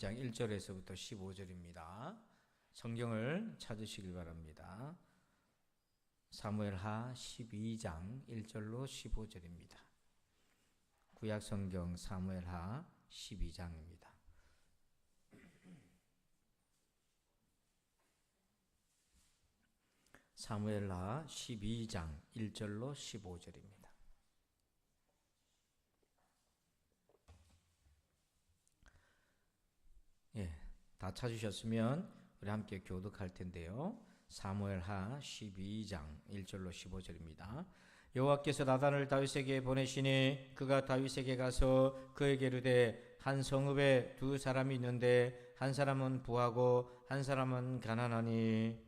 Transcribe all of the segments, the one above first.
장 1절에서부터 15절입니다. 성경을 찾으시길 바랍니다. 사무엘하 12장 1절로 15절입니다. 구약 성경 사무엘하 12장입니다. 사무엘하 12장 1절로 15절입니다. 다 찾으셨으면 우리 함께 교독할 텐데요. 사무엘하 12장 1절로 15절입니다. 여호와께서 나단을 다윗에게 보내시니 그가 다윗에게 가서 그에게 이르되 한 성읍에 두 사람이 있는데 한 사람은 부하고 한 사람은 가난하니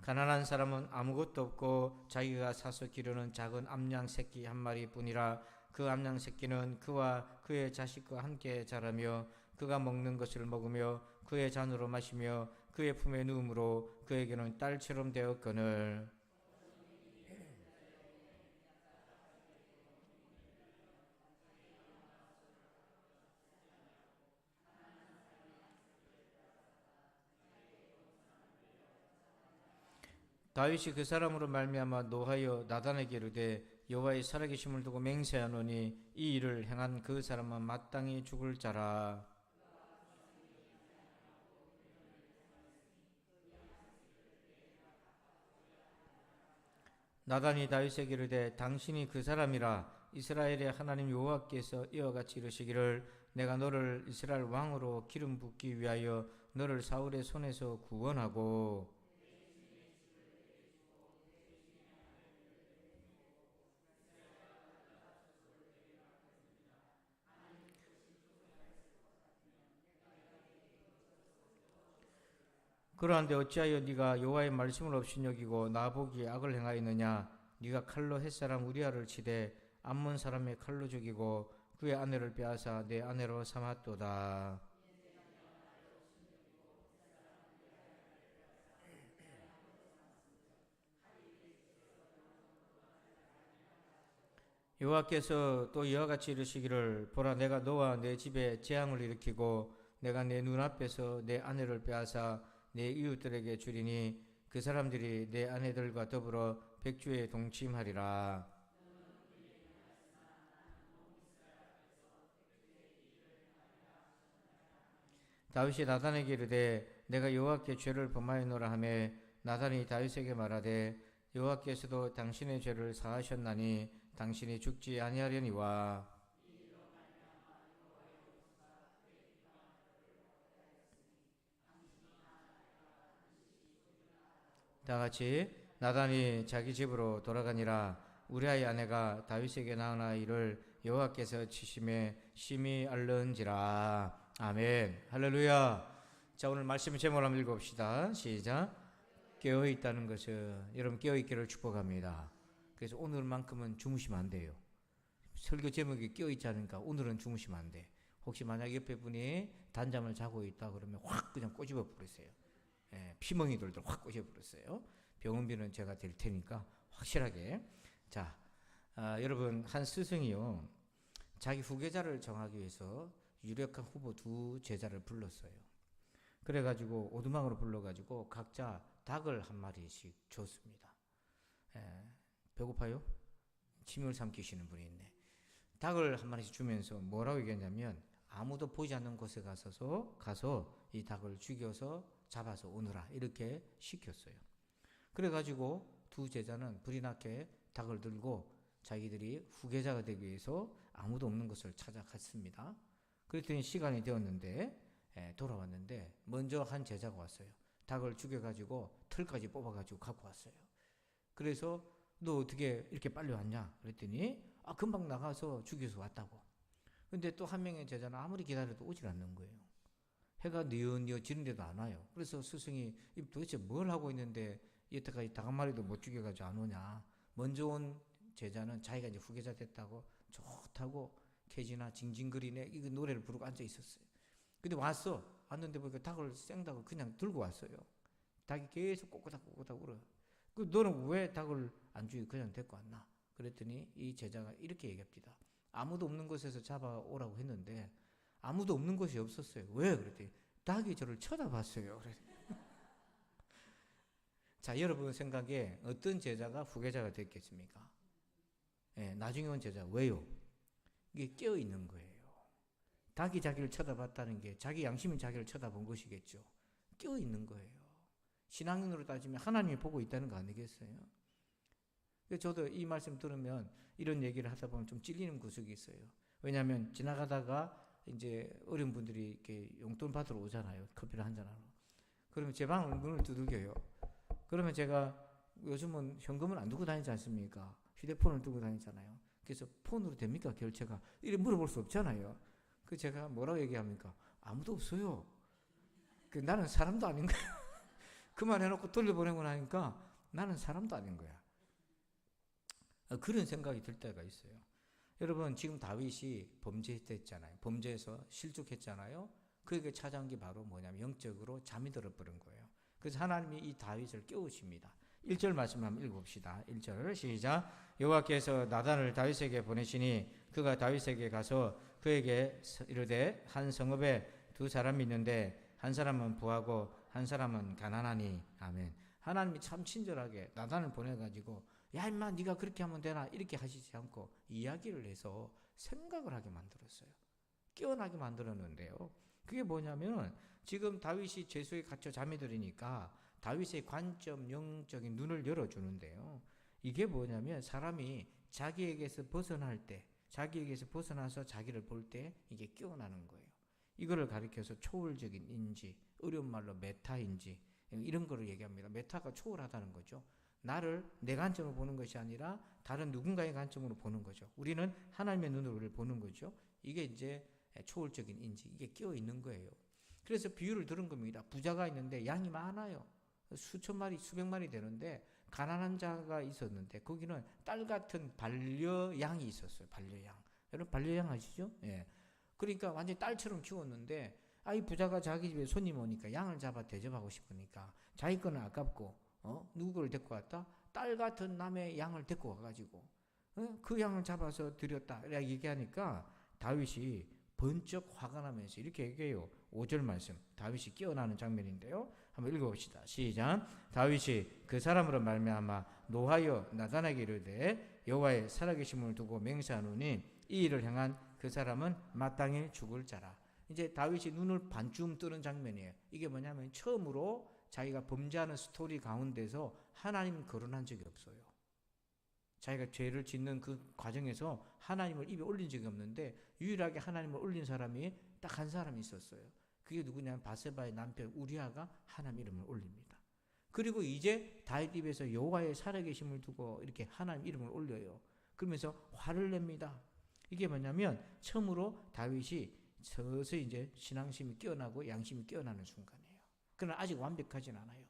가난한 사람은 아무것도 없고 자기가 사서 기르는 작은 암양 새끼 한 마리뿐이라. 그 암양 새끼는 그와 그의 자식과 함께 자라며 그가 먹는 것을 먹으며 그의 잔으로 마시며 그의 품에 누움으로 그에게는 딸처럼 되었거늘. 다윗이 그 사람으로 말미암아 노하여 나단에게 이르되 여호와의 살아계심을 두고 맹세하노니 이 일을 행한 그 사람은 마땅히 죽을 자라. 나단이 다윗에게 이르되 당신이 그 사람이라. 이스라엘의 하나님 여호와께서 이와 같이 이르시기를 내가 너를 이스라엘 왕으로 기름 붓기 위하여 너를 사울의 손에서 구원하고 그러한데 어찌하여 네가 여호와의 말씀을 없이 여기고 나보기에 악을 행하였느냐. 네가 칼로 햇사람 우리아를 치되 암몬 사람의 칼로 죽이고 그의 아내를 빼앗아 내 아내로 삼았도다. 여호와께서 또 이와 같이 이르시기를 보라 내가 너와 내 집에 재앙을 일으키고 내가 내 눈앞에서 내 아내를 빼앗아 내 이웃들에게 주리니 그 사람들이 내 아내들과 더불어 백주에 동침하리라. 다윗이 나단에게 이르되 내가 여호와께 죄를 범하였노라 하매 나단이 다윗에게 말하되 여호와께서도 당신의 죄를 사하셨나니 당신이 죽지 아니하려니와. 다같이 나단이 자기 집으로 돌아가니라. 우리아의 아내가 다윗에게 낳은 아이를 여호와께서 치심에 심히 앓는지라. 아멘. 할렐루야. 자, 오늘 말씀 제목을 한번 읽어봅시다. 시작. 깨어있다는 것은 여러분 깨어있기를 축복합니다. 그래서 오늘만큼은 주무시면 안 돼요. 설교 제목이 깨어있지 않으니까 오늘은 주무시면 안 돼. 혹시 만약 옆에 분이 단잠을 자고 있다 그러면 확 그냥 꼬집어 버리세요. 피멍이들도 확 꼬집어버렸어요. 병원비는 제가 댈 테니까 확실하게. 자, 여러분 한 스승이요 자기 후계자를 정하기 위해서 유력한 후보 두 제자를 불렀어요. 그래가지고 오두막으로 불러가지고 각자 닭을 한 마리씩 줬습니다. 배고파요? 침을 삼키시는 분이 있네. 닭을 한 마리씩 주면서 뭐라고 얘기했냐면 아무도 보지 않는 곳에 가서 이 닭을 죽여서 잡아서 오너라 이렇게 시켰어요. 그래가지고 두 제자는 불이 나게 닭을 들고 자기들이 후계자가 되기 위해서 아무도 없는 곳을 찾아갔습니다. 그랬더니 시간이 되었는데 돌아왔는데 먼저 한 제자가 왔어요. 닭을 죽여가지고 털까지 뽑아가지고 갖고 왔어요. 그래서 너 어떻게 이렇게 빨리 왔냐 그랬더니 금방 나가서 죽여서 왔다고. 근데 또 한 명의 제자는 아무리 기다려도 오질 않는 거예요. 해가 뉘어뉘어 지는데도 안 와요. 그래서 스승이 도대체 뭘 하고 있는데 여태까지 닭 한 마리도 못 죽여가지고 안 오냐. 먼저 온 제자는 자기가 이제 후계자 됐다고 좋다고 캐지나 징징거리네 이 노래를 부르고 앉아 있었어요. 근데 왔는데 보니까 닭을 생닭을 그냥 들고 왔어요. 닭이 계속 꼬꼬닥꼬꼬닥 울어요. 너는 왜 닭을 안 죽이고 그냥 데리고 왔나? 그랬더니 이 제자가 이렇게 얘기합니다. 아무도 없는 곳에서 잡아오라고 했는데 아무도 없는 곳이 없었어요. 왜? 그랬더니 닭이 저를 쳐다봤어요. 자, 여러분 생각에 어떤 제자가 후계자가 됐겠습니까? 예, 나중에 온 제자. 왜요? 이게 깨어있는 거예요. 닭이 자기를 쳐다봤다는 게 자기 양심이 자기를 쳐다본 것이겠죠. 깨어있는 거예요. 신앙인으로 따지면 하나님이 보고 있다는 거 아니겠어요? 저도 이 말씀 들으면 이런 얘기를 하다 보면 좀 찔리는 구석이 있어요. 왜냐하면 지나가다가 이제 어린 분들이 이렇게 용돈 받으러 오잖아요. 커피를 한잔하러. 그러면 제 방 문을 두들겨요. 그러면 제가 요즘은 현금을 안 두고 다니지 않습니까? 휴대폰을 두고 다니잖아요. 그래서 폰으로 됩니까? 결제가? 이래 물어볼 수 없잖아요. 그 제가 뭐라고 얘기합니까? 아무도 없어요. 나는 사람도 아닌 거야. 그 말 해놓고 돌려보내고 나니까 나는 사람도 아닌 거야. 그런 생각이 들 때가 있어요. 여러분 지금 다윗이 범죄했잖아요. 범죄해서 실족했잖아요. 그에게 찾아온 게 바로 뭐냐면 영적으로 잠이 들어버린 거예요. 그래서 하나님이 이 다윗을 깨우십니다. 1절 말씀 한번 읽어봅시다. 1절 시작. 여호와께서 나단을 다윗에게 보내시니 그가 다윗에게 가서 그에게 이르되 한 성읍에 두 사람이 있는데 한 사람은 부하고 한 사람은 가난하니. 아멘. 하나님이 참 친절하게 나단을 보내가지고 야 임마 네가 그렇게 하면 되나 이렇게 하시지 않고 이야기를 해서 생각을 하게 만들었어요. 깨어나게 만들었는데요. 그게 뭐냐면 지금 다윗이 죄수에 갇혀 잠이 들으니까 다윗의 관점 영적인 눈을 열어주는데요. 이게 뭐냐면 사람이 자기에게서 벗어날 때 자기에게서 벗어나서 자기를 볼 때 이게 깨어나는 거예요. 이거를 가리켜서 초월적인 인지, 어려운 말로 메타인지 이런 거를 얘기합니다. 메타가 초월하다는 거죠. 나를 내 관점으로 보는 것이 아니라 다른 누군가의 관점으로 보는 거죠. 우리는 하나님의 눈으로 보는 거죠. 이게 이제 초월적인 인지, 이게 끼어 있는 거예요. 그래서 비유를 들은 겁니다. 부자가 있는데 양이 많아요. 수천 마리, 수백 마리 되는데 가난한 자가 있었는데 거기는 딸 같은 반려양이 있었어요. 반려양. 여러분 반려양 아시죠? 예. 그러니까 완전히 딸처럼 키웠는데 이 부자가 자기 집에 손님 오니까 양을 잡아 대접하고 싶으니까 자기 거는 아깝고 누구 걸 데리고 왔다? 딸 같은 남의 양을 데리고 와가지고 그 양을 잡아서 드렸다. 이렇게 얘기하니까 다윗이 번쩍 화가 나면서 이렇게 얘기해요. 5절 말씀. 다윗이 깨어나는 장면인데요. 한번 읽어봅시다. 시작. 다윗이 그 사람으로 말미암아 노하여 나단에게 이르되 여호와의 살아계심을 두고 맹세하노니 이 일을 향한 그 사람은 마땅히 죽을 자라. 이제 다윗이 눈을 반쯤 뜨는 장면이에요. 이게 뭐냐면 처음으로 자기가 범죄하는 스토리 가운데서 하나님 거론한 적이 없어요. 자기가 죄를 짓는 그 과정에서 하나님을 입에 올린 적이 없는데 유일하게 하나님을 올린 사람이 딱 한 사람이 있었어요. 그게 누구냐면 바세바의 남편 우리아가 하나님 이름을 올립니다. 그리고 이제 다윗 입에서 여호와의 살아계심을 두고 이렇게 하나님 이름을 올려요. 그러면서 화를 냅니다. 이게 뭐냐면 처음으로 다윗이 서서히 이제 신앙심이 깨어나고 양심이 깨어나는 순간이에요. 그러나 아직 완벽하진 않아요.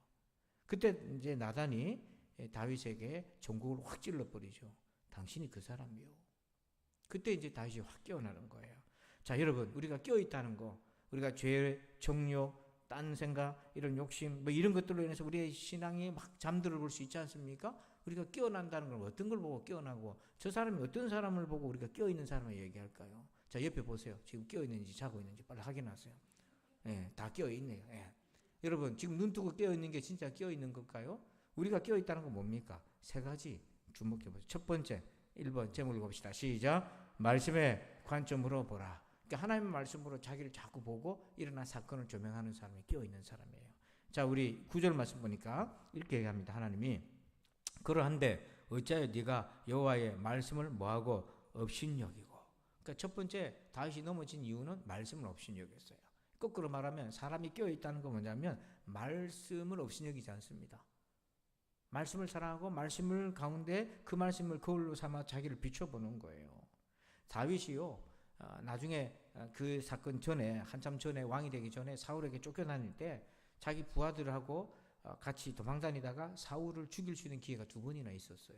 그때 이제 나단이 다윗에게 전곡을 확 찔러버리죠. 당신이 그 사람이요. 그때 이제 다윗이 확 깨어나는 거예요. 자, 여러분, 우리가 깨어있다는 거, 우리가 죄, 정욕, 딴 생각, 이런 욕심, 뭐 이런 것들로 인해서 우리의 신앙이 막 잠들어 볼 수 있지 않습니까? 우리가 깨어난다는 건 어떤 걸 보고 깨어나고, 저 사람이 어떤 사람을 보고 우리가 깨어있는 사람을 얘기할까요? 자, 옆에 보세요. 지금 깨어있는지 자고 있는지 빨리 확인하세요. 예, 다 깨어있네요. 예. 여러분, 지금 눈 뜨고 깨어있는 게 진짜 깨어있는 걸까요? 우리가 깨어있다는 건 뭡니까? 세 가지 주목해보세요. 첫 번째, 1번 제목 읽어봅시다. 시작. 말씀의 관점으로 보라. 그러니까 하나님의 말씀으로 자기를 자꾸 보고 일어난 사건을 조명하는 사람이 깨어있는 사람이에요. 자, 우리 9절 말씀 보니까 이렇게 얘기합니다. 하나님이 그러한데 어찌하여 네가 여호와의 말씀을 뭐하고 업신여기고. 그러니까 첫 번째 다윗이 넘어진 이유는 말씀을 업신여겼어요. 거꾸로 말하면 사람이 깨어있다는 건 뭐냐면 말씀을 업신여기지 않습니다. 말씀을 사랑하고 말씀을 가운데 그 말씀을 거울로 삼아 자기를 비춰보는 거예요. 다윗이요 나중에 그 사건 전에 한참 전에 왕이 되기 전에 사울에게 쫓겨다닐 때 자기 부하들하고 같이 도망다니다가 사울을 죽일 수 있는 기회가 두 번이나 있었어요.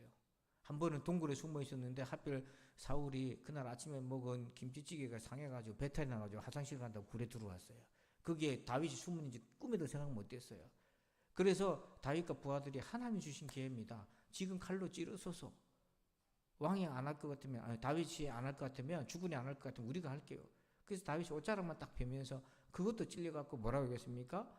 한 번은 동굴에 숨어 있었는데 하필 사울이 그날 아침에 먹은 김치찌개가 상해가지고 배탈이 나가지고 화장실 간다고 굴에 들어왔어요. 거기에 다윗이 숨은지 꿈에도 생각 못했어요. 그래서 다윗과 부하들이 하나님이 주신 기회입니다. 지금 칼로 찌르소서. 왕이 안 할 것 같으면, 아니, 다윗이 안 할 것 같으면, 주군이 안 할 것 같으면 우리가 할게요. 그래서 다윗이 옷자락만 딱 펴면서 그것도 찔려갖고 뭐라고 했습니까?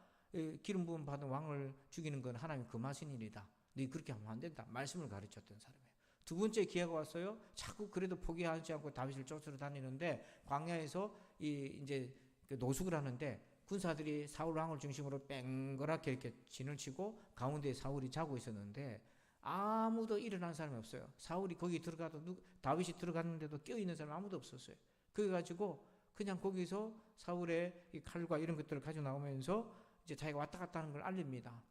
기름 부음 받은 왕을 죽이는 건 하나님 금하신 일이다. 너 그렇게 하면 안 된다. 말씀을 가르쳤던 사람이에요. 두 번째 기회가 왔어요. 자꾸 그래도 포기하지 않고 다윗을 쫓으러 다니는데 광야에서 이제 노숙을 하는데 군사들이 사울 왕을 중심으로 뺑그랗게 이렇게 진을 치고 가운데 사울이 자고 있었는데 아무도 일어난 사람이 없어요. 사울이 거기 들어가도 다윗이 들어갔는데도 깨어 있는 사람 아무도 없었어요. 그래가지고 그냥 거기서 사울의 이 칼과 이런 것들을 가지고 나오면서 이제 자기가 왔다 갔다 하는 걸 알립니다.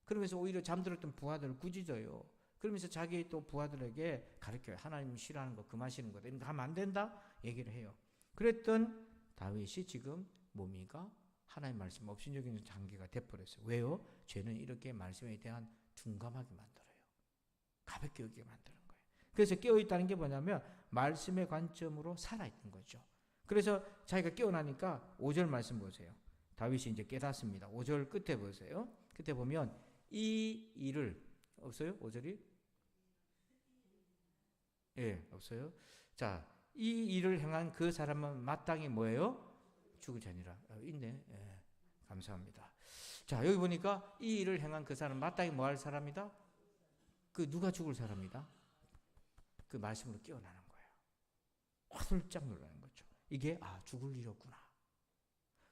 그러면서 오히려 잠들었던 부하들을 꾸짖어요. 그러면서 자기 또 부하들에게 가르쳐요. 하나님 싫어하는 거 금하시는 거다. 이런 거 하면 안 된다 얘기를 해요. 그랬던 다윗이 지금 뭡니까? 하나님 말씀 업신여기는 장기가 돼버렸어요. 왜요? 죄는 이렇게 말씀에 대한 둔감하게 만들어요. 가볍게 여기게 만드는 거예요. 그래서 깨어있다는 게 뭐냐면 말씀의 관점으로 살아있는 거죠. 그래서 자기가 깨어나니까 5절 말씀 보세요. 다윗이 이제 깨닫습니다. 5절 끝에 보세요. 끝에 보면 이 일을 없어요? 5절이? 예, 없어요. 자, 이 일을 행한 그 사람은 마땅히 뭐예요? 죽을 자니라. 있네. 예, 감사합니다. 자, 여기 보니까 이 일을 행한 그 사람은 마땅히 뭐 할 사람이다? 그 누가 죽을 사람이다? 그 말씀으로 깨어나는 거예요. 화들짝 놀라는 거죠. 이게 죽을 일이었구나.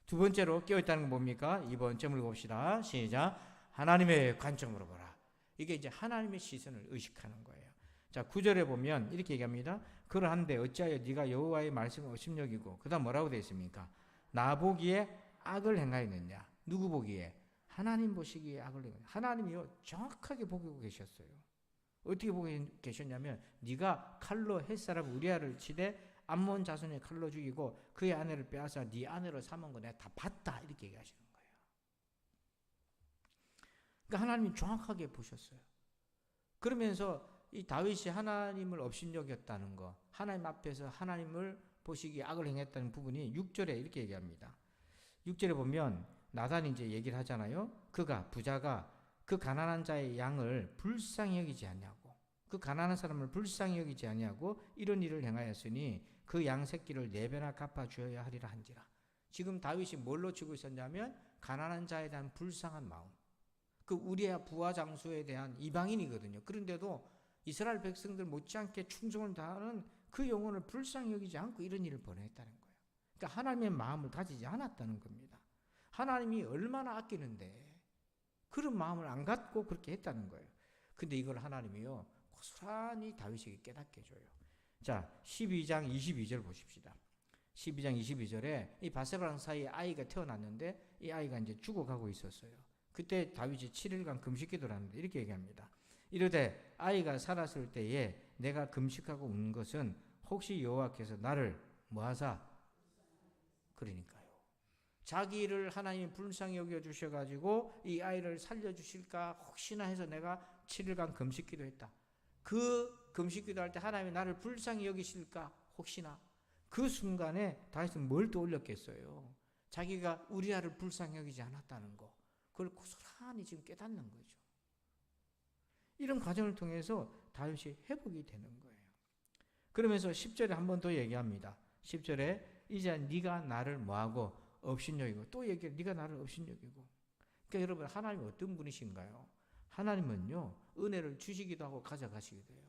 두 번째로 깨어있다는 건 뭡니까? 2번 점을 봅시다. 시작. 하나님의 관점으로 보라. 이게 이제 하나님의 시선을 의식하는 거예요. 자, 9절에 보면 이렇게 얘기합니다. 그러한데 어찌하여 네가 여호와의 말씀을 업신여기고 그다음 뭐라고 되어 있습니까? 나 보기에 악을 행하였느냐? 누구 보기에? 하나님 보시기에 악을 행하였느냐? 하나님이요 정확하게 보고 계셨어요. 어떻게 보고 계셨냐면 네가 칼로 햇사람 우리아를 치되 암몬 자손의 칼로 죽이고 그의 아내를 빼앗아 네 아내로 삼은 거 내가 다 봤다 이렇게 얘기하시는 거예요. 그러니까 하나님이 정확하게 보셨어요. 그러면서 이 다윗이 하나님을 업신여겼다는 거, 하나님 앞에서 하나님을 보시기에 악을 행했다는 부분이 6절에 이렇게 얘기합니다. 6절에 보면 나단이 이제 얘기를 하잖아요. 부자가 그 가난한 자의 양을 불쌍히 여기지 않냐고, 그 가난한 사람을 불쌍히 여기지 않냐고 이런 일을 행하였으니 그 양 새끼를 4배나 갚아 주어야 하리라 한지라. 지금 다윗이 뭘 놓치고 있었냐면 가난한 자에 대한 불쌍한 마음. 그 우리야 부하 장수에 대한 이방인이거든요. 그런데도 이스라엘 백성들 못지않게 충성을 다하는 그 영혼을 불쌍히 여기지 않고 이런 일을 벌여냈다는 거예요. 그러니까 하나님의 마음을 가지지 않았다는 겁니다. 하나님이 얼마나 아끼는데 그런 마음을 안 갖고 그렇게 했다는 거예요. 근데 이걸 하나님이요 고스란히 다윗에게 깨닫게 해줘요. 자, 12장 22절 보십시다. 12장 22절에 이 바세바랑 사이에 아이가 태어났는데 이 아이가 이제 죽어가고 있었어요. 그때 다윗이 7일간 금식기도를 하는데 이렇게 얘기합니다. 이르되 아이가 살았을 때에 내가 금식하고 운 것은 혹시 여호와께서 나를 뭐하사? 그러니까요. 자기를 하나님이 불쌍히 여겨주셔가지고 이 아이를 살려주실까 혹시나 해서 내가 7일간 금식기도 했다. 그 금식기도 할 때 하나님이 나를 불쌍히 여기실까 혹시나 그 순간에 다윗은 뭘 떠올렸겠어요? 자기가 우리아를 불쌍히 여기지 않았다는 거. 그걸 고스란히 지금 깨닫는 거죠. 이런 과정을 통해서 다윗이 회복이 되는 거예요. 그러면서 10절에 한 번 더 얘기합니다. 10절에 이제 네가 나를 뭐하고 업신여기고 또 얘기해. 네가 나를 업신여기고. 그러니까 여러분 하나님이 어떤 분이신가요? 하나님은요 은혜를 주시기도 하고 가져가시기도 해요.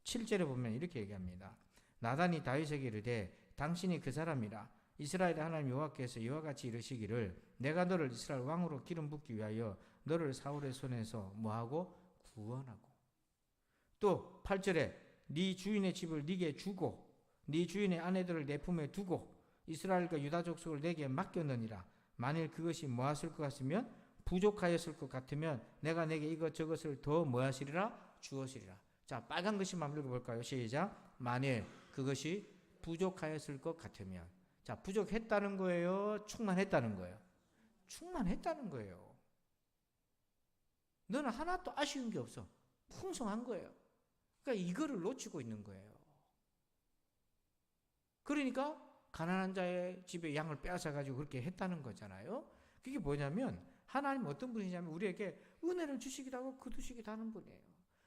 7절에 보면 이렇게 얘기합니다. 나단이 다윗에게 이르되 당신이 그 사람이라. 이스라엘의 하나님 여호와께서 이와 같이 이르시기를 내가 너를 이스라엘 왕으로 기름 붓기 위하여 너를 사울의 손에서 뭐하고 구원하고. 또 8절에 네 주인의 집을 네게 주고 네 주인의 아내들을 내 품에 두고 이스라엘과 유다 족속을 내게 맡겼느니라. 만일 그것이 뭐하실 것 같으면 부족하였을 것 같으면 내가 내게 이것저것을 더 뭐하시리라? 주었으리라. 자, 빨간 글씨만 읽어볼까요? 시작. 만일 그것이 부족하였을 것 같으면. 자, 부족했다는 거예요? 충만했다는 거예요? 충만했다는 거예요. 너는 하나도 아쉬운 게 없어. 풍성한 거예요. 그러니까 이거를 놓치고 있는 거예요. 그러니까 가난한 자의 집에 양을 빼앗아가지고 그렇게 했다는 거잖아요. 그게 뭐냐면 하나님 어떤 분이냐면 우리에게 은혜를 주시기도 하고 거두시기도 하는 분이에요.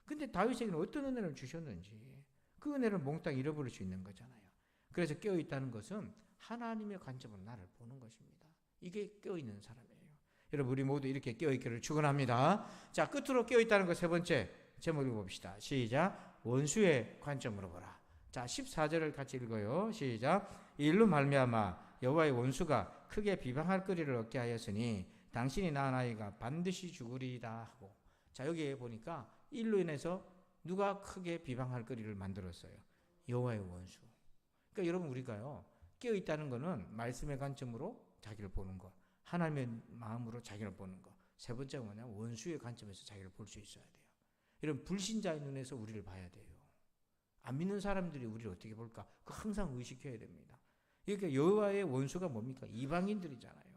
근데 다윗에게는 어떤 은혜를 주셨는지 그 그 은혜를 몽땅 잃어버릴 수 있는 거잖아요. 그래서 깨어있다는 것은 하나님의 관점으로 나를 보는 것입니다. 이게 깨어있는 사람이에요. 여러분 우리 모두 이렇게 깨어있기를 축원합니다. 자, 끝으로 깨어있다는 것 세 번째 제목 읽어봅시다. 시작. 원수의 관점으로 보라. 자, 14절을 같이 읽어요. 시작. 이 일로 말미암아 여호와의 원수가 크게 비방할 거리를 얻게 하였으니 당신이 낳은 아이가 반드시 죽으리이다 하고. 자, 여기에 보니까 일로 인해서 누가 크게 비방할 거리를 만들었어요? 여호와의 원수. 그러니까 여러분 우리가요, 깨어있다는 것은 말씀의 관점으로 자기를 보는 것, 하나님의 마음으로 자기를 보는 것. 세 번째가 뭐냐? 원수의 관점에서 자기를 볼 수 있어야 돼요. 이런 불신자의 눈에서 우리를 봐야 돼요. 안 믿는 사람들이 우리를 어떻게 볼까? 그거 항상 의식해야 됩니다. 그러니까 여호와의 원수가 뭡니까? 이방인들이잖아요.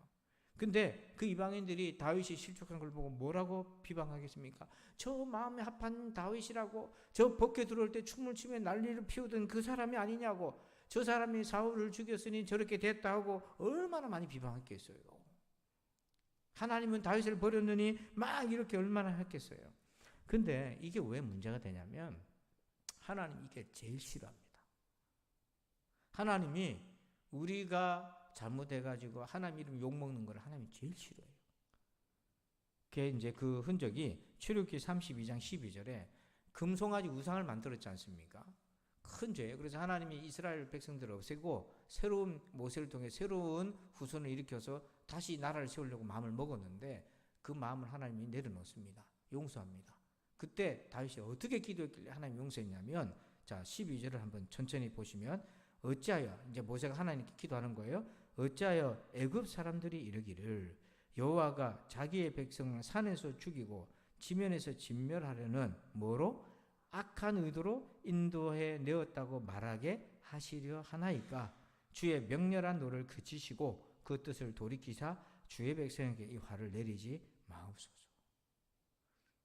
근데 그 이방인들이 다윗이 실족한 걸 보고 뭐라고 비방하겠습니까? 저 마음에 합한 다윗이라고, 저 법궤 들어올 때 춤을 추며 난리를 피우던 그 사람이 아니냐고, 저 사람이 사울을 죽였으니 저렇게 됐다 하고 얼마나 많이 비방했겠어요. 하나님은 다윗을 버렸느니 막 이렇게 얼마나 했겠어요. 근데 이게 왜 문제가 되냐면 하나님 이게 제일 싫어합니다. 하나님이 우리가 잘못해가지고 하나님 이름 욕먹는 걸 하나님이 제일 싫어해요. 그게 이제 그 흔적이 출애굽기 32장 12절에 금송아지 우상을 만들었지 않습니까? 큰 죄예요. 그래서 하나님이 이스라엘 백성들을 없애고 새로운 모세를 통해 새로운 후손을 일으켜서 다시 나라를 세우려고 마음을 먹었는데 그 마음을 하나님이 내려놓습니다. 용서합니다. 그때 다윗이 어떻게 기도했길래 하나님 용서했냐면, 자 12절을 한번 천천히 보시면, 어찌하여, 이제 모세가 하나님께 기도하는 거예요. 어찌하여 애굽 사람들이 이르기를 여호와가 자기의 백성을 산에서 죽이고 지면에서 진멸하려는 뭐로? 악한 의도로 인도해 내었다고 말하게 하시려 하나이까. 주의 명렬한 노를 그치시고 그 뜻을 돌이키사 주의 백성에게 이 화를 내리지 마옵소서.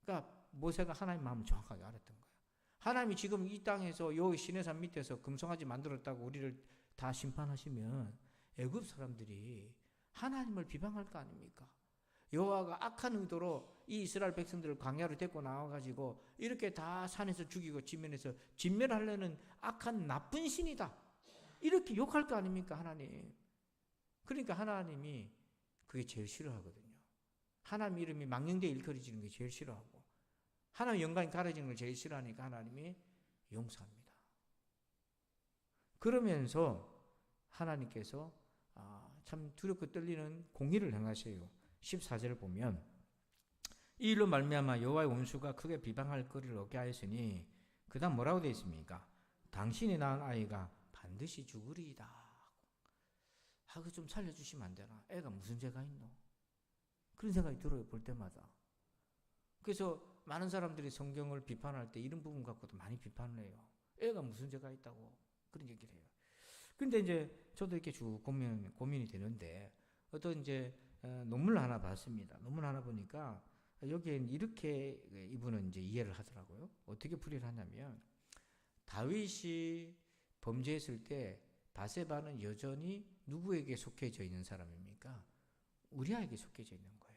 그러니까 모세가 하나님 마음을 정확하게 알았던 거예요. 하나님이 지금 이 땅에서 여기 시내산 밑에서 금송아지 만들었다고 우리를 다 심판하시면 애굽 사람들이 하나님을 비방할 거 아닙니까? 여호와가 악한 의도로 이 이스라엘 백성들을 광야로 데리고 나와가지고 이렇게 다 산에서 죽이고 지면에서 진멸하려는 악한 나쁜 신이다, 이렇게 욕할 거 아닙니까 하나님? 그러니까 하나님이 그게 제일 싫어하거든요. 하나님 이름이 망령되이 일컬어지는 게 제일 싫어하고 하나님 영광이 가려지는 걸 제일 싫어하니까 하나님이 용서합니다. 그러면서 하나님께서 참 두렵고 떨리는 공의를 행하세요. 14절을 보면 이 일로 말미암아 여호와의 원수가 크게 비방할 거리를 얻게 하였으니, 그 다음 뭐라고 되어 있습니까? 당신이 낳은 아이가 반드시 죽으리이다. 그거 좀 살려주시면 안 되나? 애가 무슨 죄가 있노? 그런 생각이 들어요, 볼 때마다. 그래서 많은 사람들이 성경을 비판할 때 이런 부분 갖고도 많이 비판을 해요. 애가 무슨 죄가 있다고 그런 얘기를 해요. 근데 이제 저도 이렇게 쭉 고민이 되는데 어떤 이제 논문을 하나 봤습니다. 논문 하나 보니까 여기엔 이렇게 이분은 이제 이해를 하더라고요. 어떻게 풀이를 하냐면, 다윗이 범죄했을 때 바세바는 여전히 누구에게 속해져 있는 사람입니까? 우리아에게 속해져 있는 거예요.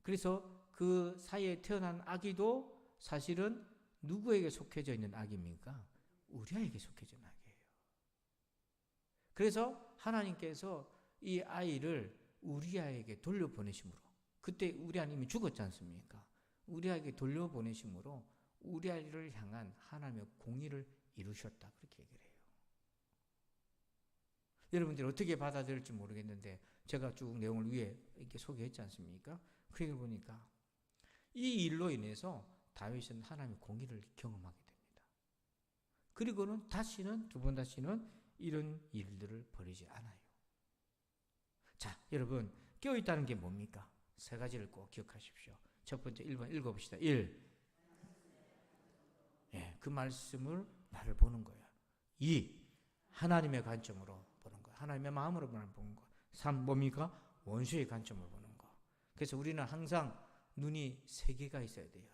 그래서 그 사이에 태어난 아기도 사실은 누구에게 속해져 있는 아기입니까? 우리아에게 속해져 있는 아기예요. 그래서 하나님께서 이 아이를 우리아에게 돌려보내심으로, 그때 우리아는 이미 죽었지 않습니까? 우리아에게 돌려보내심으로 우리아를 향한 하나님의 공의를 이루셨다, 그렇게 얘기를 해요. 여러분들이 어떻게 받아들일지 모르겠는데 제가 쭉 내용을 위에 이렇게 소개했지 않습니까? 그 얘기를 보니까 이 일로 인해서 다윗은 하나님의 공의를 경험하게 됩니다. 그리고는 두 번 다시는 이런 일들을 벌이지 않아요. 자, 여러분, 깨어있다는 게 뭡니까? 세 가지를 꼭 기억하십시오. 첫 번째 1번 읽어봅시다. 1. 그 말씀을 나를 보는 거예요. 2. 하나님의 관점으로 보는 거예요. 하나님의 마음으로 보는 거. 3. 뭡니까? 원수의 관점으로 보는 거. 그래서 우리는 항상 눈이 세 개가 있어야 돼요.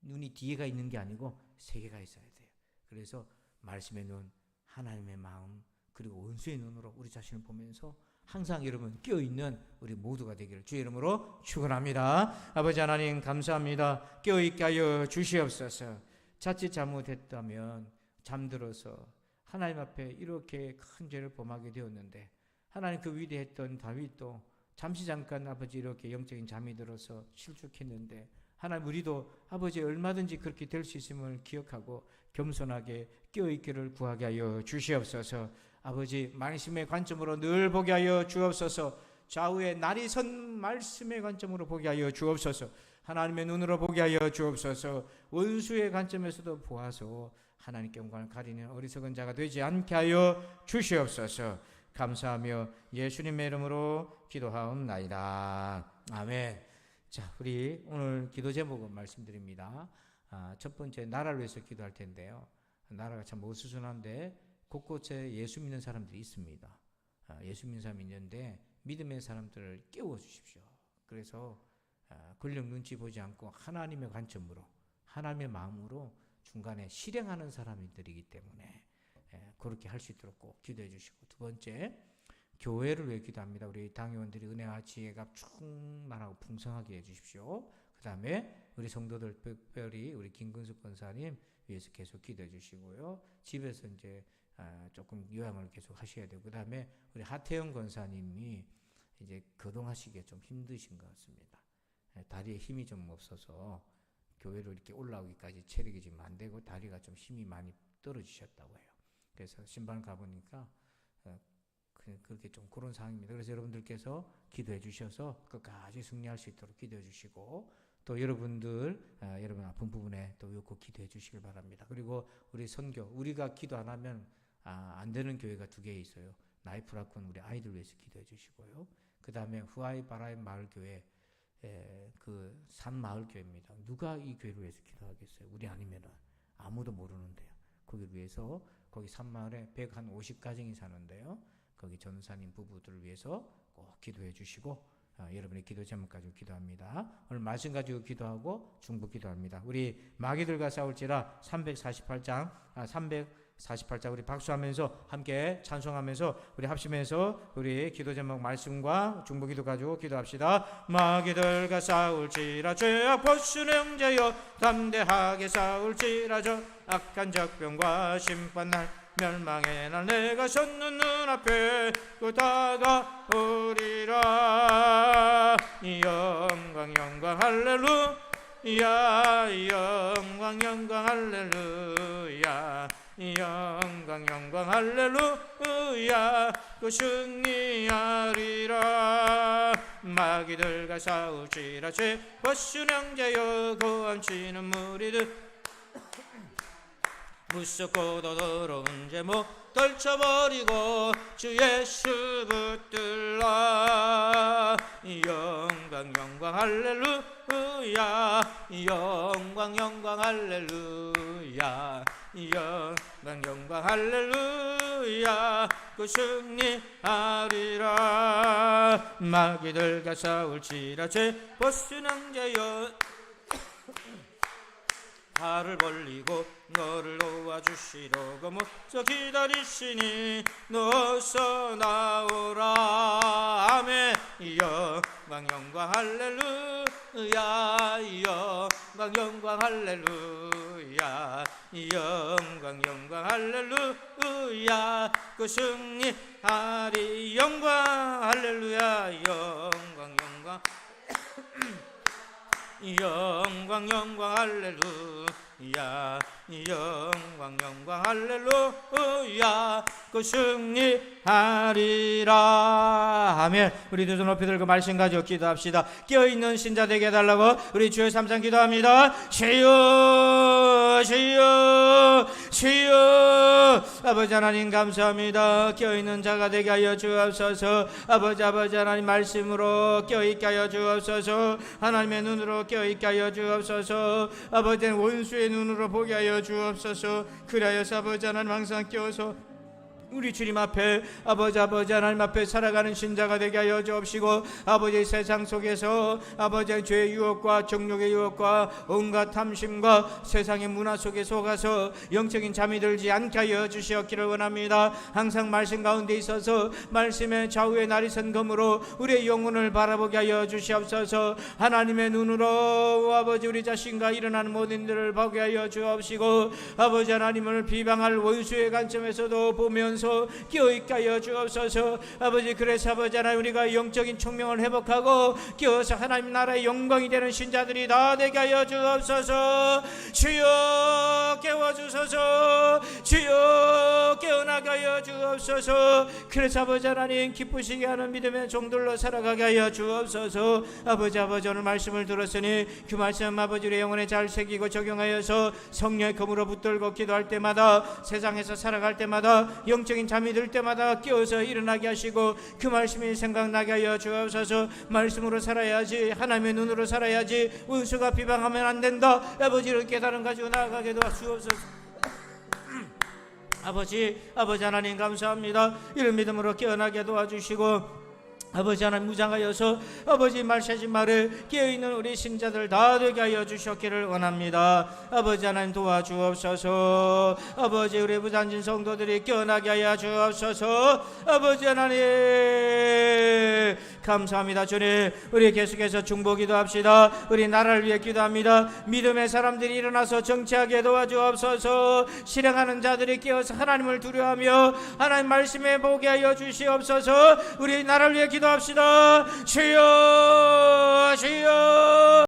눈이 뒤에가 있는 게 아니고 세 개가 있어야 돼요. 그래서 말씀의 눈, 하나님의 마음, 그리고 원수의 눈으로 우리 자신을 보면서 항상 여러분 깨어있는 우리 모두가 되기를 주의 이름으로 축원합니다. 아버지 하나님 감사합니다. 깨어있게 하여 주시옵소서. 자칫 잘못했다면 잠들어서 하나님 앞에 이렇게 큰 죄를 범하게 되었는데, 하나님 그 위대했던 다윗도 잠시 잠깐 아버지 이렇게 영적인 잠이 들어서 실족했는데, 하나님 우리도 아버지 얼마든지 그렇게 될 수 있음을 기억하고 겸손하게 깨어있기를 구하게 하여 주시옵소서. 아버지 말씀의 관점으로 늘 보게 하여 주옵소서. 좌우에 날이 선 말씀의 관점으로 보게 하여 주옵소서. 하나님의 눈으로 보게 하여 주옵소서. 원수의 관점에서도 보아서 하나님께 영광을 가리는 어리석은 자가 되지 않게 하여 주시옵소서. 감사하며 예수님의 이름으로 기도하옵나이다. 아멘. 자, 우리 오늘 기도 제목은 말씀드립니다. 첫 번째, 나라를 위해서 기도할 텐데요. 나라가 참 어수선한데 곳곳에 예수 믿는 사람들이 있습니다. 예수 믿는 사람이 있는데 믿음의 사람들을 깨워 주십시오. 그래서 권력 눈치 보지 않고 하나님의 관점으로, 하나님의 마음으로 중간에 실행하는 사람들이기 때문에 그렇게 할 수 있도록 꼭 기도해 주시고, 두 번째, 교회를 위해 기도합니다. 우리 당회원들이 은혜와 지혜가 충만하고 풍성하게 해주십시오. 그 다음에 우리 성도들, 특별히 우리 김근숙 권사님 위해서 계속 기도해 주시고요. 집에서 이제 조금 요양을 계속 하셔야 되고, 그 다음에 우리 하태영 권사님이 이제 거동하시기에 좀 힘드신 것 같습니다. 다리에 힘이 좀 없어서 교회로 이렇게 올라오기까지 체력이 지금 안 되고 다리가 좀 힘이 많이 떨어지셨다고 해요. 그래서 신발 가보니까 그렇게 좀 그런 상황입니다. 그래서 여러분들께서 기도해 주셔서 끝까지 승리할 수 있도록 기도해 주시고, 또 여러분들 여러분 아픈 부분에 또 꼭 기도해 주시길 바랍니다. 그리고 우리 선교, 우리가 기도 안 하면 안 되는 교회가 두 개 있어요. 나이프라콘 우리 아이들 위해서 기도해 주시고요. 그 다음에 후아이 바라임 마을교회, 그 산마을교회입니다. 누가 이 교회를 위해서 기도하겠어요? 우리 아니면은 아무도 모르는데요. 거기를 위해서, 거기 산마을에 150가정이 사는데요. 거기 전사님 부부들을 위해서 꼭 기도해 주시고, 여러분의 기도 제목 가지고 기도합니다. 오늘 말씀 가지고 기도하고 중보 기도합니다. 우리 마귀들과 싸울지라 348장 우리 박수하면서 함께 찬송하면서 우리 합심해서 우리 기도 제목 말씀과 중보 기도 가지고 기도합시다. 마귀들과 싸울지라 죄악 보수는 형제여, 담대하게 싸울지라 저 악한 적병과 심판날 멸망의 날 내가 섰는 눈앞에 또 다가오리라. 영광 할렐루야, 영광 할렐루야, 영광 할렐루야. 또 승리하리라. 마귀들과 싸울지라 죄 벗은 형제여, 고함치는 무리들 무섭고도 더러운 제목 떨쳐버리고 주 예수 붙들라. 영광 할렐루야, 영광 할렐루야, 영광 할렐루야. 그 승리하리라. 마귀들과 싸울지라 죄 벗은 형제여, 팔을 벌리고 너를 도와주시려고 모서 기다리시니 너서 나오라. 아멘. 영광 할렐루야, 영광 할렐루야, 영광 할렐루야. 그 승리하리. 영광 할렐루야, 영광 할렐루야, 영광 할렐루야. 그 승리하리라. 아멘. 우리 두 손 높이 들고 말씀 가지고 기도합시다. 깨어있는 신자 되게 해달라고 우리 주여 삼창 기도합니다. 주여 주여 주여. 아버지 하나님 감사합니다. 깨어있는 자가 되게 하여 주옵소서. 아버지 하나님 말씀으로 깨어있게 하여 주옵소서. 하나님의 눈으로 깨어있게 하여 주옵소서. 아버지는 원수의 눈으로 보게 하여 주옵소서. 그리하여서 아버지 하나님 항상 깨어서 우리 주님 앞에 아버지 하나님 앞에 살아가는 신자가 되게 하여 주옵시고, 아버지 세상 속에서 아버지 죄의 유혹과 정욕의 유혹과 온갖 탐심과 세상의 문화 속에 속아서 영적인 잠이 들지 않게 하여 주시옵기를 원합니다. 항상 말씀 가운데 있어서 말씀의 좌우에 날이 선 검으로 우리의 영혼을 바라보게 하여 주시옵소서. 하나님의 눈으로 아버지 우리 자신과 일어나는 모든 일들을 보게 하여 주옵시고, 아버지 하나님을 비방할 원수의 관점에서도 보면서 깨어있게 하여 주옵소서. 아버지 그래서 아버지 하나님 우리가 영적인 총명을 회복하고 깨어서 하나님 나라의 영광이 되는 신자들이 다 되게 하여 주옵소서. 주여 깨워주소서. 주여 깨어나게 하여 주옵소서. 그래서 아버지 하나님 기쁘시게 하는 믿음의 종들로 살아가게 하여 주옵소서. 아버지 오늘 말씀을 들었으니 그 말씀 아버지 우리 영혼에 잘 새기고 적용하여서 성령의 검으로 붙들고 기도할 때마다, 세상에서 살아갈 때마다, 영적인 잠이 들 때마다 깨어서 일어나게 하시고 그 말씀이 생각나게 하여 주옵소서. 말씀으로 살아야지, 하나님의 눈으로 살아야지, 원수가 비방하면 안 된다. 아버지를 깨달음 가지고 나아가게 도와주옵소서. 아버지 하나님 감사합니다. 이런 믿음으로 깨어나게 도와주시고, 아버지 하나님 무장하여서 아버지 말씀하신 말에 깨어있는 우리 신자들 다 되게 하여 주셨기를 원합니다. 아버지 하나님 도와주옵소서. 아버지 우리 부산진 성도들이 깨어나게 하여 주옵소서. 아버지 하나님 감사합니다. 주님 우리 계속해서 중보 기도합시다. 우리 나라를 위해 기도합니다. 믿음의 사람들이 일어나서 정치하게 도와주옵소서. 실행하는 자들이 깨어서 하나님을 두려워하며 하나님 말씀에 보게 하여 주시옵소서. 우리 나라를 위해 기도합시다. 주여 주여